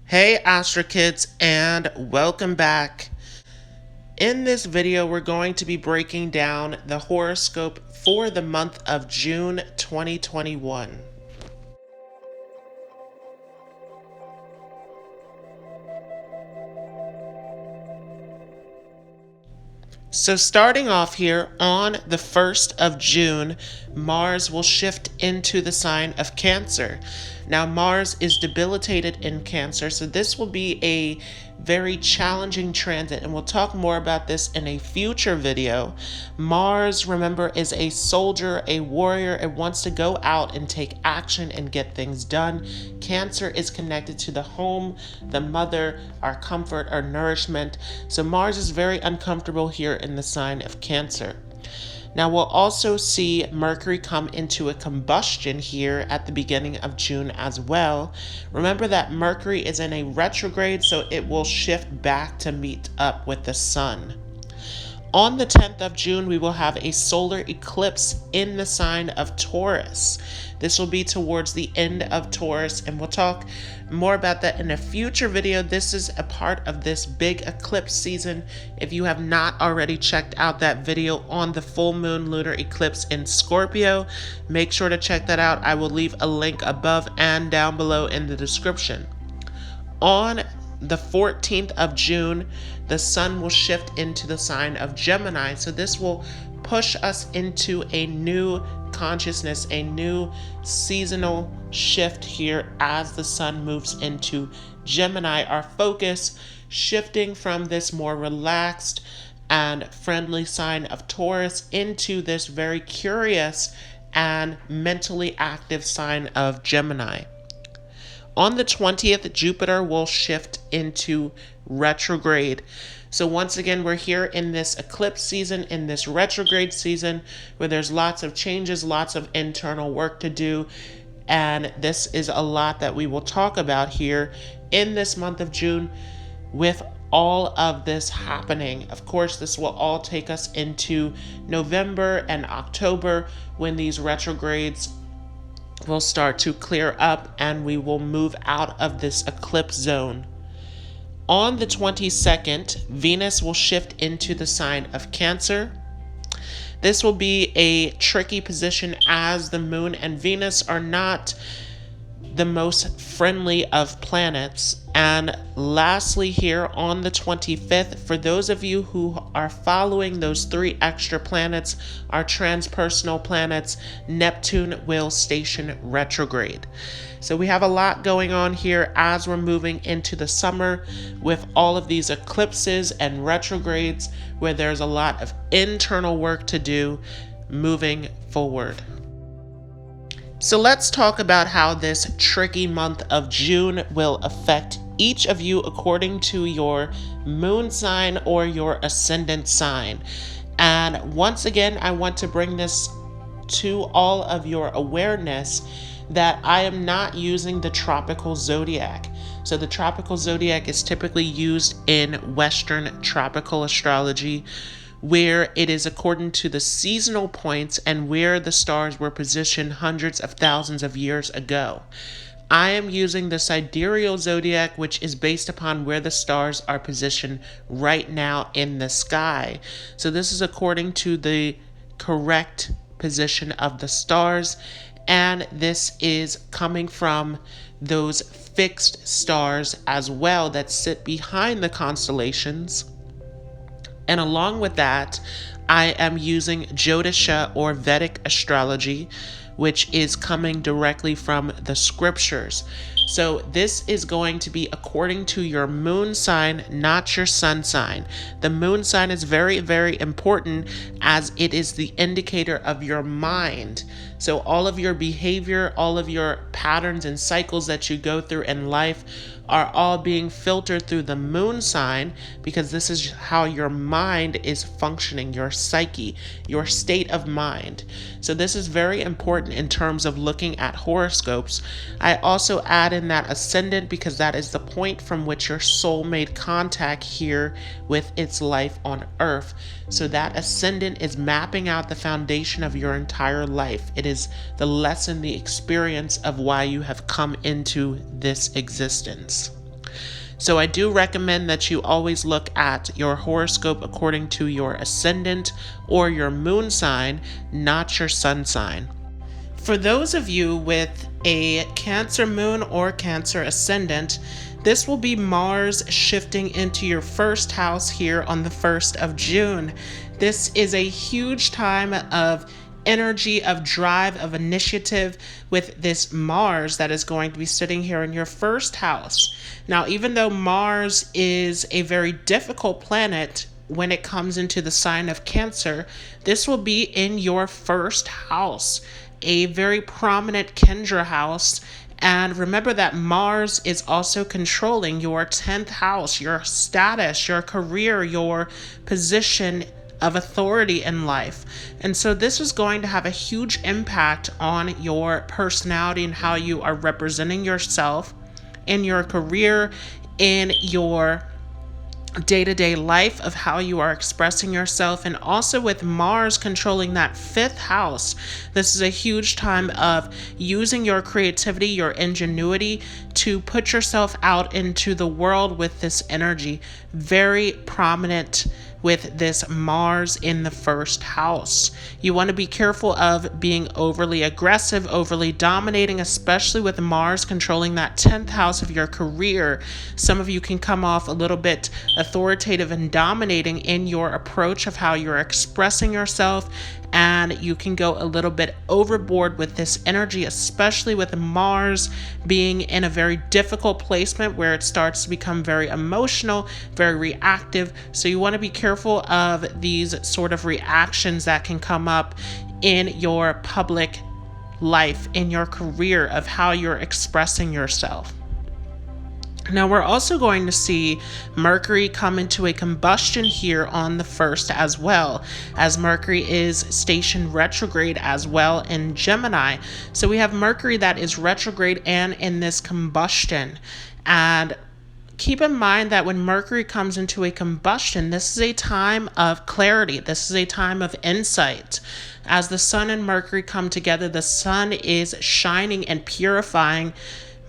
Hey Astro Kids, and welcome back. In this video, we're going to be breaking down the horoscope for the month of June 2021. So starting off here on the 1st of June, Mars will shift into the sign of Cancer. Now Mars is debilitated in Cancer, so this will be a very challenging transit, and we'll talk more about this in a future video. Mars, remember, is a soldier, a warrior. It wants to go out and take action and get things done. Cancer is connected to the home, the mother, our comfort, our nourishment. So Mars is very uncomfortable here in the sign of Cancer. Now we'll also see Mercury come into a combustion here at the beginning of June as well. Remember that Mercury is in a retrograde, so it will shift back to meet up with the Sun. On the 10th of June, we will have a solar eclipse in the sign of Taurus. This will be towards the end of Taurus, and we'll talk more about that in a future video. This is a part of this big eclipse season. If you have not already checked out that video on the full moon lunar eclipse in Scorpio, make sure to check that out. I will leave a link above and down below in the description. On the 14th of June, the Sun will shift into the sign of Gemini. So this will push us into a new consciousness, a new seasonal shift here as the Sun moves into Gemini. Our focus shifting from this more relaxed and friendly sign of Taurus into this very curious and mentally active sign of Gemini. On the 20th, Jupiter will shift into retrograde. So once again, we're here in this eclipse season, in this retrograde season, where there's lots of changes, lots of internal work to do. And this is a lot that we will talk about here in this month of June with all of this happening. Of course, this will all take us into November and October when these retrogrades will start to clear up and we will move out of this eclipse zone. On the 22nd, Venus will shift into the sign of Cancer. This will be a tricky position as the Moon and Venus are not the most friendly of planets. And lastly, here on the 25th, for those of you who are following those three extra planets, our transpersonal planets, Neptune will station retrograde. So we have a lot going on here as we're moving into the summer with all of these eclipses and retrogrades, where there's a lot of internal work to do moving forward. So let's talk about how this tricky month of June will affect each of you according to your moon sign or your ascendant sign. And once again, I want to bring this to all of your awareness that I am not using the tropical zodiac. So the tropical zodiac is typically used in Western tropical astrology, where it is according to the seasonal points and where the stars were positioned hundreds of thousands of years ago. I am using the sidereal zodiac, which is based upon where the stars are positioned right now in the sky. So this is according to the correct position of the stars, and this is coming from those fixed stars as well that sit behind the constellations. And along with that, I am using Jyotisha or Vedic astrology, which is coming directly from the scriptures. So this is going to be according to your moon sign, not your sun sign. The moon sign is very, very important as it is the indicator of your mind. So all of your behavior, all of your patterns and cycles that you go through in life are all being filtered through the moon sign, because this is how your mind is functioning, your psyche, your state of mind. So this is very important in terms of looking at horoscopes. I also add in that ascendant because that is the point from which your soul made contact here with its life on earth. So that ascendant is mapping out the foundation of your entire life. It is the lesson, the experience of why you have come into this existence. So I do recommend that you always look at your horoscope according to your ascendant or your moon sign, not your sun sign. For those of you with a Cancer moon or Cancer ascendant, this will be Mars shifting into your first house here on the 1st of June. This is a huge time of energy, of drive, of initiative with this Mars that is going to be sitting here in your first house. Now, even though Mars is a very difficult planet when it comes into the sign of Cancer, this will be in your first house, a very prominent Kendra house. And remember that Mars is also controlling your 10th house, your status, your career, your position of authority in life. And so this is going to have a huge impact on your personality and how you are representing yourself in your career, in your day-to-day life, of how you are expressing yourself. And also with Mars controlling that 5th house, this is a huge time of using your creativity, your ingenuity to put yourself out into the world with this energy. Very prominent with this Mars in the 1st house. You want to be careful of being overly aggressive, overly dominating, especially with Mars controlling that 10th house of your career. Some of you can come off a little bit authoritative and dominating in your approach of how you're expressing yourself, and you can go a little bit overboard with this energy, especially with Mars being in a very difficult placement where it starts to become very emotional, very reactive. So you want to be careful of these sort of reactions that can come up in your public life, in your career, of how you're expressing yourself. Now, we're also going to see Mercury come into a combustion here on the 1st as well, as Mercury is stationed retrograde as well in Gemini. So we have Mercury that is retrograde and in this combustion. And keep in mind that when Mercury comes into a combustion, this is a time of clarity. This is a time of insight. As the Sun and Mercury come together, the Sun is shining and purifying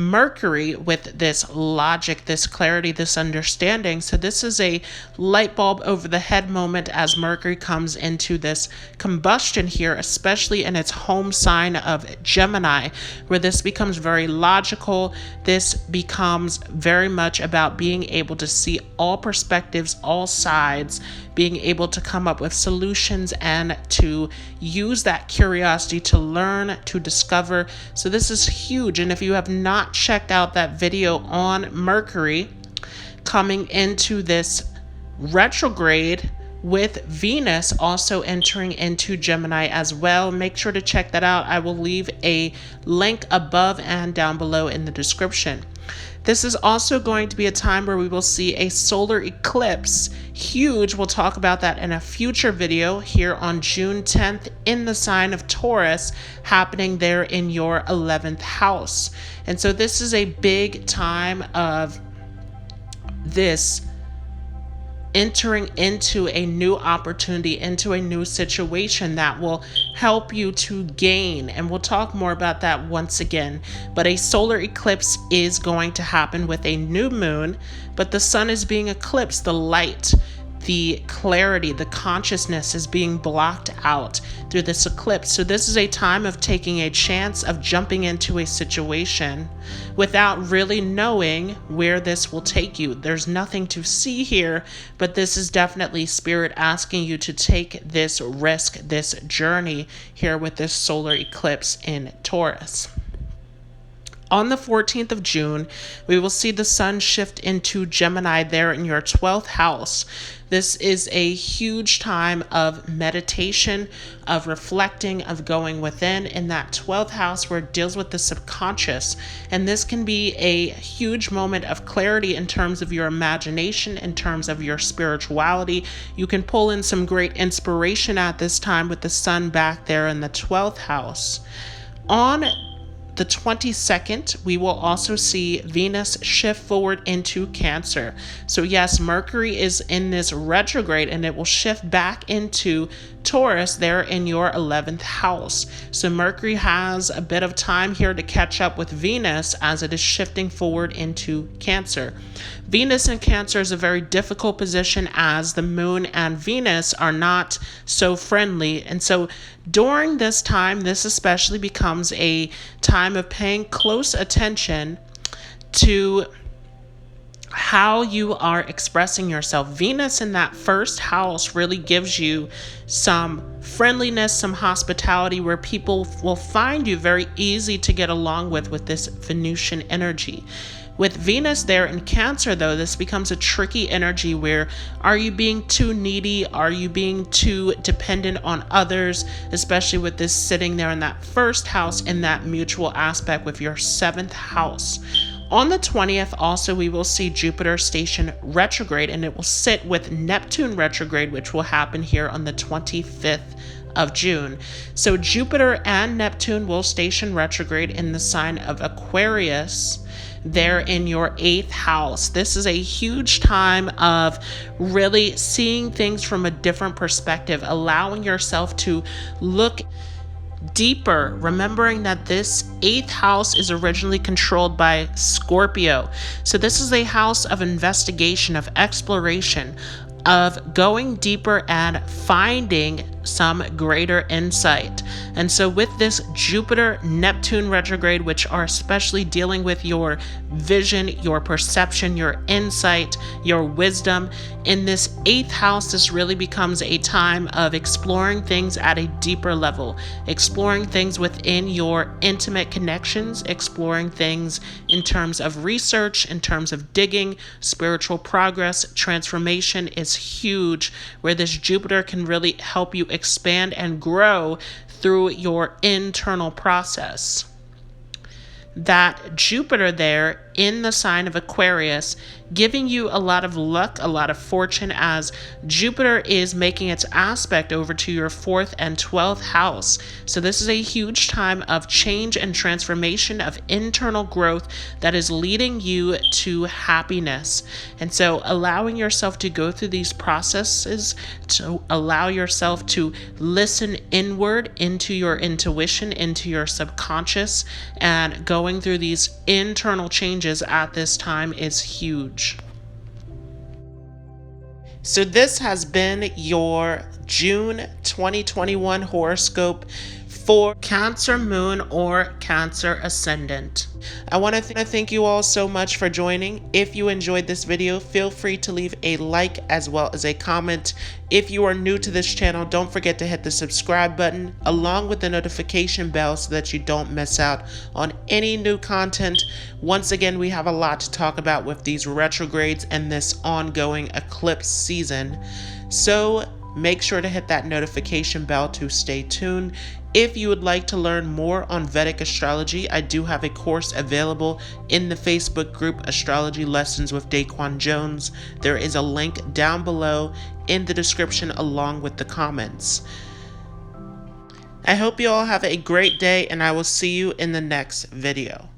Mercury with this logic, this clarity, this understanding. So this is a light bulb over the head moment as Mercury comes into this combustion here, especially in its home sign of Gemini, where this becomes very logical. This becomes very much about being able to see all perspectives, all sides, being able to come up with solutions and to use that curiosity to learn, to discover. So this is huge. And if you have not checked out that video on Mercury coming into this retrograde with Venus also entering into Gemini as well, make sure to check that out. I will leave a link above and down below in the description. This is also going to be a time where we will see a solar eclipse. Huge. We'll talk about that in a future video here on June 10th in the sign of Taurus, happening there in your 11th house. And so this is a big time of this entering into a new opportunity, into a new situation that will help you to gain. And we'll talk more about that once again. But a solar eclipse is going to happen with a new moon, but the sun is being eclipsed. The light, the clarity, the consciousness is being blocked out through this eclipse. So this is a time of taking a chance, of jumping into a situation without really knowing where this will take you. There's nothing to see here, but this is definitely Spirit asking you to take this risk, this journey here with this solar eclipse in Taurus. On the 14th of June, we will see the sun shift into Gemini there in your 12th house. This is a huge time of meditation, of reflecting, of going within in that 12th house where it deals with the subconscious. And this can be a huge moment of clarity in terms of your imagination, in terms of your spirituality. You can pull in some great inspiration at this time with the sun back there in the 12th house. On the 22nd, we will also see Venus shift forward into Cancer. So yes, Mercury is in this retrograde and it will shift back into Taurus there in your 11th house. So Mercury has a bit of time here to catch up with Venus as it is shifting forward into Cancer. Venus in Cancer is a very difficult position as the Moon and Venus are not so friendly. And so during this time, this especially becomes a time of paying close attention to how you are expressing yourself. Venus in that first house really gives you some friendliness, some hospitality, where people will find you very easy to get along with this Venusian energy. With Venus there in Cancer, though, this becomes a tricky energy where are you being too needy? Are you being too dependent on others, especially with this sitting there in that first house in that mutual aspect with your 7th house. On the 20th, also, we will see Jupiter station retrograde, and it will sit with Neptune retrograde, which will happen here on the 25th of June. So Jupiter and Neptune will station retrograde in the sign of Aquarius there in your 8th house. This is a huge time of really seeing things from a different perspective, allowing yourself to look deeper, remembering that this 8th house is originally controlled by Scorpio. So this is a house of investigation, of exploration, of going deeper and finding some greater insight. And so with this Jupiter Neptune retrograde, which are especially dealing with your vision, your perception, your insight, your wisdom, in this 8th house, this really becomes a time of exploring things at a deeper level, exploring things within your intimate connections, exploring things in terms of research, in terms of digging. Spiritual progress, transformation is huge, where this Jupiter can really help you expand and grow through your internal process. That Jupiter there in the sign of Aquarius, giving you a lot of luck, a lot of fortune, as Jupiter is making its aspect over to your 4th and 12th house. So this is a huge time of change and transformation, of internal growth that is leading you to happiness. And so allowing yourself to go through these processes, to allow yourself to listen inward into your intuition, into your subconscious, and going through these internal changes at this time is huge. So this has been your June 2021 horoscope for Cancer Moon or Cancer Ascendant. I want to thank you all so much for joining. If you enjoyed this video, feel free to leave a like as well as a comment. If you are new to this channel, don't forget to hit the subscribe button along with the notification bell so that you don't miss out on any new content. Once again, we have a lot to talk about with these retrogrades and this ongoing eclipse season. So make sure to hit that notification bell to stay tuned. If you would like to learn more on Vedic astrology, I do have a course available in the Facebook group Astrology Lessons with Daquan Jones. There is a link down below in the description along with the comments. I hope you all have a great day, and I will see you in the next video.